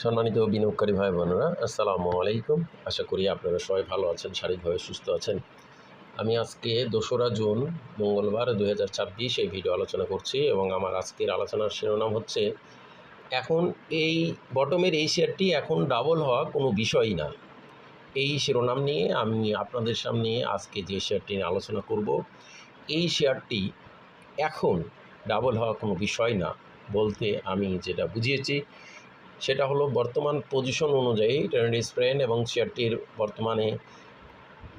সম্মানিত বিনিয়োগকারী ভাই বোনেরা, আসসালামু আলাইকুম। আশা করি আপনারা সবাই ভালো আছেন, শারীরিকভাবে সুস্থ আছেন। আমি আজকে ২রা জুন মঙ্গলবার ২০২৬ এই ভিডিও আলোচনা করছি এবং আমার আজকের আলোচনার শিরোনাম হচ্ছে, এখন এই বটমের এই শেয়ারটি এখন ডাবল হওয়া কোনো বিষয়ই না। এই শিরোনাম নিয়ে আমি আপনাদের সামনে আজকে যে শেয়ারটি নিয়ে আলোচনা করব, এই শেয়ারটি এখন ডাবল হওয়া কোনো বিষয় না বলতে আমি যেটা বুঝিয়েছি সেটা হলো বর্তমান পজিশন অনুযায়ী ট্রেন্ড স্প্রেন এবং শেয়ারটির বর্তমানে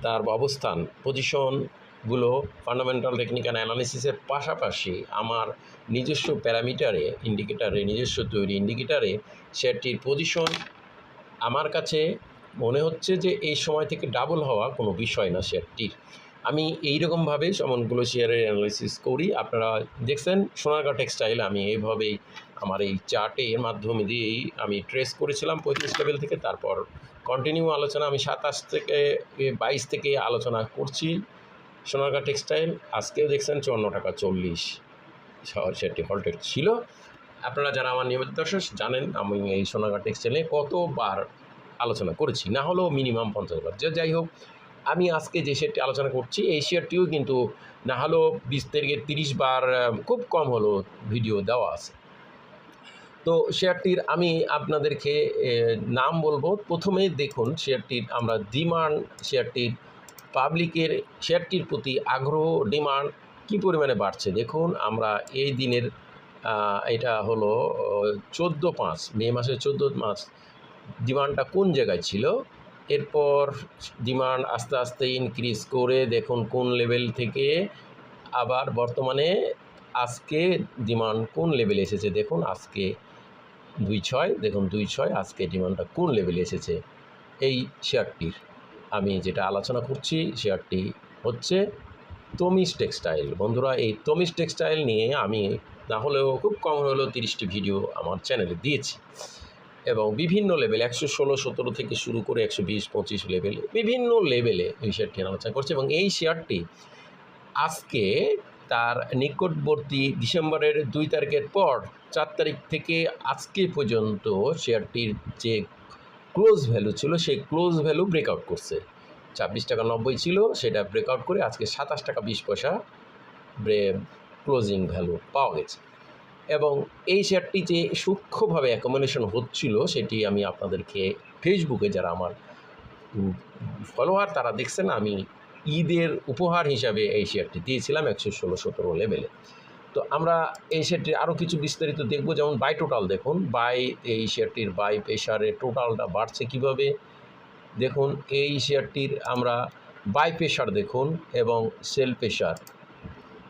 তার অবস্থান পজিশনগুলো ফান্ডামেন্টাল টেকনিক্যাল অ্যানালিসিসের পাশাপাশি আমার নিজস্ব প্যারামিটারে নিজস্ব তৈরি ইন্ডিকেটারে শেয়ারটির পজিশন আমার কাছে মনে হচ্ছে যে এই সময় থেকে ডাবল হওয়া কোনো বিষয় না শেয়ারটির। আমি এইরকমভাবে সবগুলো শেয়ারের অ্যানালিসিস করি। আপনারা দেখছেন সোনারগাঁ টেক্সটাইল, আমি এইভাবেই আমার এই চার্টের মাধ্যমে দিয়েই আমি ট্রেস করেছিলাম 35 লেভেল থেকে। তারপর কন্টিনিউ আলোচনা আমি 27 থেকে 22 থেকে আলোচনা করছি সোনারগাঁ টেক্সটাইল। আজকেও দেখছেন 54 টাকা 40 শেয়ারটি হল্টেড ছিল। আপনারা যারা আমার নিয়মিত দর্শক জানেন আমি এই সোনারগাঁ টেক্সটাইলে কতবার আলোচনা করেছি, না হলেও মিনিমাম 50 বার। যাই হোক, আমি আজকে যে শেয়ারটি আলোচনা করছি এই শেয়ারটিও কিন্তু না হলেও 20 থেকে 30 বার খুব কম হলো ভিডিও দেওয়া আছে। তো শেয়ারটির আমি আপনাদেরকে নাম বলবো। প্রথমে দেখুন শেয়ারটির আমরা ডিমান্ড, শেয়ারটির পাবলিকের শেয়ারটির প্রতি আগ্রহ ডিমান্ড কী পরিমাণে বাড়ছে দেখুন। আমরা এই দিনের এটা হলো 14/5 মে মাসের 14 ডিমান্ডটা কোন জায়গায় ছিল, এরপর ডিমান্ড আস্তে আস্তে ইনক্রিজ করে দেখুন কোন লেভেল থেকে আবার বর্তমানে আজকে ডিমান্ড কোন লেভেলে এসেছে দেখুন। আজকে 2.6, দেখুন 2.6 আজকে ডিমান্ডটা কোন লেভেলে এসেছে। এই শেয়ারটির আমি যেটা আলোচনা করছি শেয়ারটি হচ্ছে তমিজ টেক্সটাইল। বন্ধুরা, এই তমিজ টেক্সটাইল নিয়ে আমি না হলেও খুব কম হলেও 30টি ভিডিও আমার চ্যানেলে দিয়েছি এবং বিভিন্ন লেভেল 116, 17 থেকে শুরু করে 120, 25 লেভেলে বিভিন্ন লেভেলে এই শেয়ারটি আলোচনা করছে। এবং এই শেয়ারটি আজকে তার নিকটবর্তী ডিসেম্বরের 2 তারিখের পর 4 তারিখ থেকে আজকে পর্যন্ত শেয়ারটির যে ক্লোজ ভ্যালু ছিল সেই ক্লোজ ভ্যালু ব্রেকআউট করছে। 26 টাকা 90 ছিল, সেটা ব্রেকআউট করে আজকে 27 টাকা 20 পয়সা ক্লোজিং ভ্যালু পাওয়া গেছে। এবং এই শেয়ারটি যে সূক্ষ্মভাবে অ্যাকোমোডেশন হচ্ছিল সেটি আমি আপনাদেরকে ফেসবুকে যারা আমার ফলোয়ার তারা দেখছেন, আমি ঈদের উপহার হিসাবে এই শেয়ারটি দিয়েছিলাম 116-17 লেভেলে। তো আমরা এই শেয়ারটির আরও কিছু বিস্তারিত দেখব, যেমন বাই টোটাল দেখুন। এই শেয়ারটির বাই প্রেশারে টোটালটা বাড়ছে কিভাবে দেখুন। এই শেয়ারটির আমরা বাই প্রেশার দেখুন এবং সেল প্রেশার,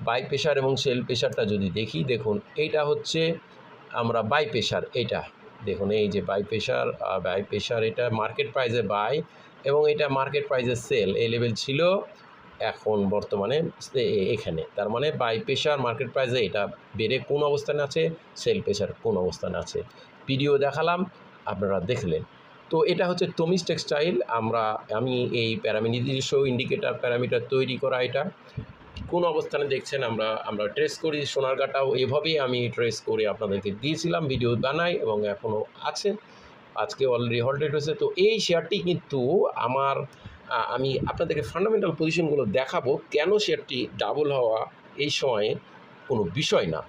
বাই প্রেশার এবং সেল প্রেশারটা যদি দেখি দেখুন, এইটা হচ্ছে আমরা বাই প্রেশার, এইটা দেখুন এই যে বাই প্রেশার এটা মার্কেট প্রাইসে বাই এবং এটা মার্কেট প্রাইসে সেল। এই লেভেল ছিল, এখন বর্তমানে এখানে, তার মানে বাই প্রেশার মার্কেট প্রাইসে এটা বেড়ে কোন অবস্থানে আছে, সেল প্রেশার কোন অবস্থানে আছে। ভিডিও দেখালাম, আপনারা দেখলেন। তো এটা হচ্ছে তমিজ টেক্সটাইল। আমি এই নিজস্ব ইন্ডিকেটার প্যারামিটার তৈরি করা, এটা কোন অবস্থানে দেখছেন আমরা ট্রেস করি। সোনারগাঁটাও এভাবেই আমি ট্রেস করে আপনাদেরকে দিয়েছিলাম, ভিডিও বানাই এবং এখনও আছে, আজকে অলরেডি হল্টেড হয়েছে। তো এই শেয়ারটি কিন্তু আমি আপনাদেরকে ফান্ডামেন্টাল পজিশনগুলো দেখাবো কেন শেয়ারটি ডাবল হওয়া এই সময়ে কোনো বিষয় না।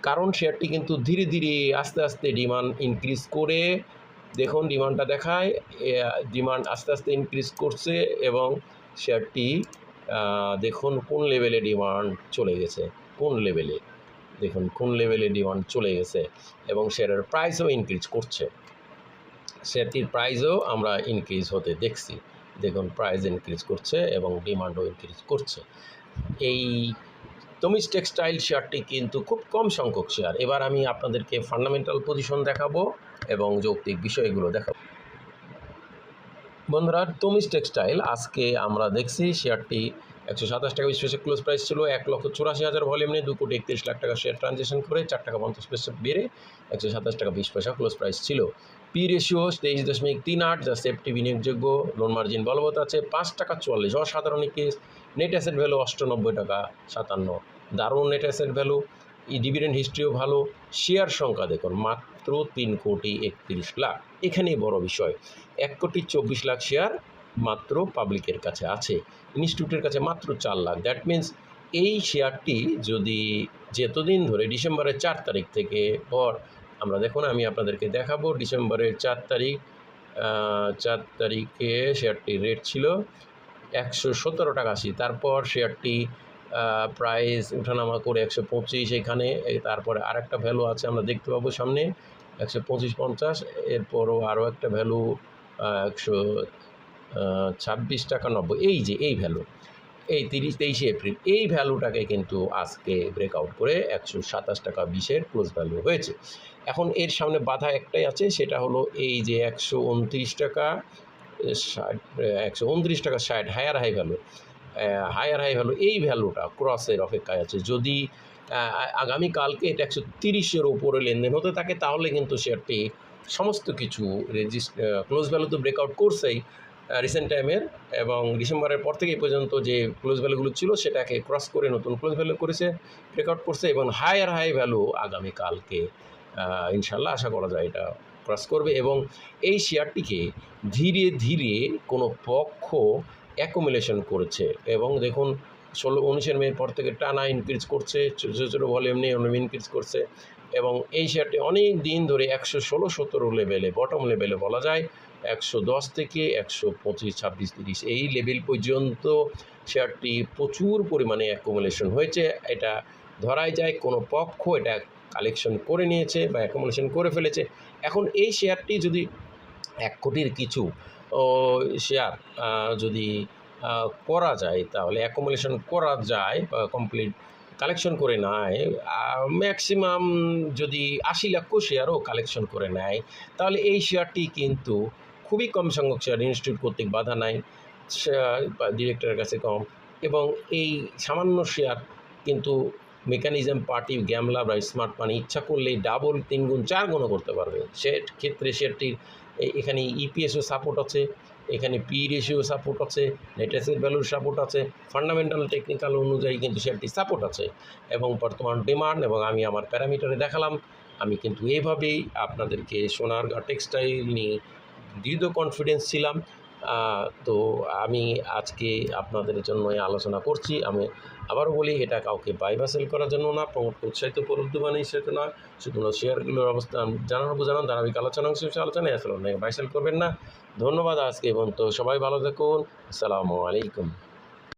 কারণ শেয়ারটি কিন্তু ধীরে ধীরে আস্তে আস্তে ডিমান্ড ইনক্রিজ করে, দেখুন ডিমান্ডটা দেখায়, ডিমান্ড আস্তে আস্তে ইনক্রিজ করছে এবং শেয়ারটি দেখুন কোন লেভেলে ডিমান্ড চলে গেছে, কোন লেভেলে দেখুন কোন লেভেলে ডিমান্ড চলে গেছে এবং শেয়ারের প্রাইসও ইনক্রিজ করছে। শেয়ারটির প্রাইসও আমরা ইনক্রিজ হতে দেখছি, দেখুন প্রাইস ইনক্রিজ করছে এবং ডিমান্ডও ইনক্রিজ করছে। এই তমিজ টেক্সটাইল শেয়ারটি কিন্তু খুব কম সংখ্যক শেয়ার। এবার আমি আপনাদেরকে ফান্ডামেন্টাল পজিশন দেখাবো এবং যৌক্তিক বিষয়গুলো দেখাবো। বন্ধুরা, তমিজ টেক্সটাইল আজকে আমরা দেখছি শেয়ারটি 127 টাকা 20 পয়সা ক্লোজ প্রাইস ছিল। 1,84,000 ভলিউম নিয়ে 2,31,00,000 টাকা শেয়ার ট্রানজ্যাকশন করে 4 টাকা 50 পয়সা বেড়ে 127 টাকা 20 পয়সা ক্লোজ প্রাইস ছিল। পি রেশিও 23.38, যা সেফটি বিনিয়োগযোগ্য, লোন মার্জিন বলবৎ আছে। 5 টাকা 44 অসাধারণ কেস। নেট অ্যাসেট ভ্যালু 98 টাকা 57, দারুণ নেট অ্যাসেট ভ্যালু। ডিভিডেন্ড হিস্ট্রিও ভালো, শেয়ার সংখ্যা দেখুন মাত্র 3,31,00,000। এখানেই বড় বিষয়, 1,24,00,000 শেয়ার মাত্র পাবলিকের কাছে আছে, ইনস্টিটিউটের কাছে মাত্র 4 লাখ। দ্যাট মিন্স এই শেয়ারটি যদি যতদিন ধরে ডিসেম্বরের 4 তারিখ থেকে পর আমরা দেখুন, আমি আপনাদেরকে দেখাবো ডিসেম্বরের 4 তারিখ 4 তারিখে শেয়ারটির রেট ছিল 117 টাকা 80। তারপর শেয়ারটি প্রাইস উঠানামা করে 125 এখানে, তারপরে আরেকটা ভ্যালু আছে আমরা দেখতে পাবো সামনে 125.50, এরপরও আরও একটা ভ্যালু 126 টাকা 90। এই যে এই ভ্যালু, এই 23শে এপ্রিল এই ভ্যালুটাকে কিন্তু আজকে ব্রেকআউট করে 127 টাকা 20-এর ক্লোজ ভ্যালু হয়েছে। এখন এর সামনে বাধা একটাই আছে, সেটা হলো এই যে 129 টাকা 60, 129 টাকা 60 হায়ার হাই ভ্যালু, এই ভ্যালুটা ক্রসের অপেক্ষায় আছে। যদি আগামীকালকে এটা 130-এর ওপরে লেনদেন হতে থাকে, তাহলে কিন্তু শেয়ারটি সমস্ত কিছু ক্লোজ ভ্যালু তো ব্রেকআউট করছেই রিসেন্ট টাইমের, এবং ডিসেম্বরের পর থেকে এই পর্যন্ত যে ক্লোজ ভ্যালুগুলো ছিল সেটাকে ক্রস করে নতুন ক্লোজ ভ্যালু করেছে, ব্রেকআউট করছে, এবং হাই ভ্যালু আগামীকালকে ইনশাল্লাহ আশা করা যায় এটা ক্রস করবে। এবং এই শেয়ারটিকে ধীরে ধীরে কোনো পক্ষ অ্যাকুমুলেশন করেছে, এবং দেখুন 19 মের পর থেকে টানা ইনক্রিজ করছে, ছোটো ছোটো ভলিউম নিয়ে ইনক্রিজ করছে, এবং এই শেয়ারটি অনেক দিন ধরে 116-17 লেভেলে, বটম লেভেলে বলা যায় 110 থেকে 125, 26, 30 এই লেভেল পর্যন্ত শেয়ারটি প্রচুর পরিমাণে অ্যাকুমুলেশন হয়েছে। এটা ধরাই যায় কোনো পক্ষ এটা কালেকশন করে নিয়েছে বা অ্যাকুমুলেশন করে ফেলেছে। এখন এই শেয়ারটি যদি 1 কোটির কিছু শেয়ার যদি করা যায়, তাহলে অ্যাকুমুলেশন করা যায় বা কমপ্লিট কালেকশন করে নেয়, ম্যাক্সিমাম যদি 80 লক্ষ শেয়ারও কালেকশন করে নেয়, তাহলে এই শেয়ারটি কিন্তু খুবই কম সংখ্যক শেয়ার, ইনস্টিটিউট কর্তৃক বাধা নাই, ডিরেক্টরের কাছে কম, এবং এই সামান্য শেয়ার কিন্তু মেকানিজম পার্টি গ্যামলা বা স্মার্ট মানি ইচ্ছা করলেই ডাবল, 3 গুণ 4 গুণও করতে পারবে। সে ক্ষেত্রে শেয়ারটির এখানে ইপিএসও সাপোর্ট আছে, এখানে পি রেশিও সাপোর্ট আছে, নেট অ্যাসেট ভ্যালুর সাপোর্ট আছে, ফান্ডামেন্টাল টেকনিক্যাল অনুযায়ী কিন্তু শেয়ারটি সাপোর্ট আছে, এবং বর্তমান ডিমান্ড, এবং আমি আমার প্যারামিটারে দেখালাম। আমি কিন্তু এইভাবেই আপনাদেরকে সোনারগাঁ টেক্সটাইল নিয়ে দৃঢ় কনফিডেন্স ছিলাম। তো আমি আজকে আপনাদের জন্য আলোচনা করছি। আমি আবারও বলি, এটা কাউকে বাই বা সেল করার জন্য না, প্রমোট উৎসাহিত প্রলুব্ধমানেই সেটা নয়, শুধুমাত্র শেয়ারগুলোর অবস্থান জানানো বোঝানো, ধারাবাহিক আলোচনা অংশ আলোচনায় আসলে বাই সেল করবেন না। ধন্যবাদ। আজকে এবং তো সবাই ভালো থাকুন। আসসালামু আলাইকুম।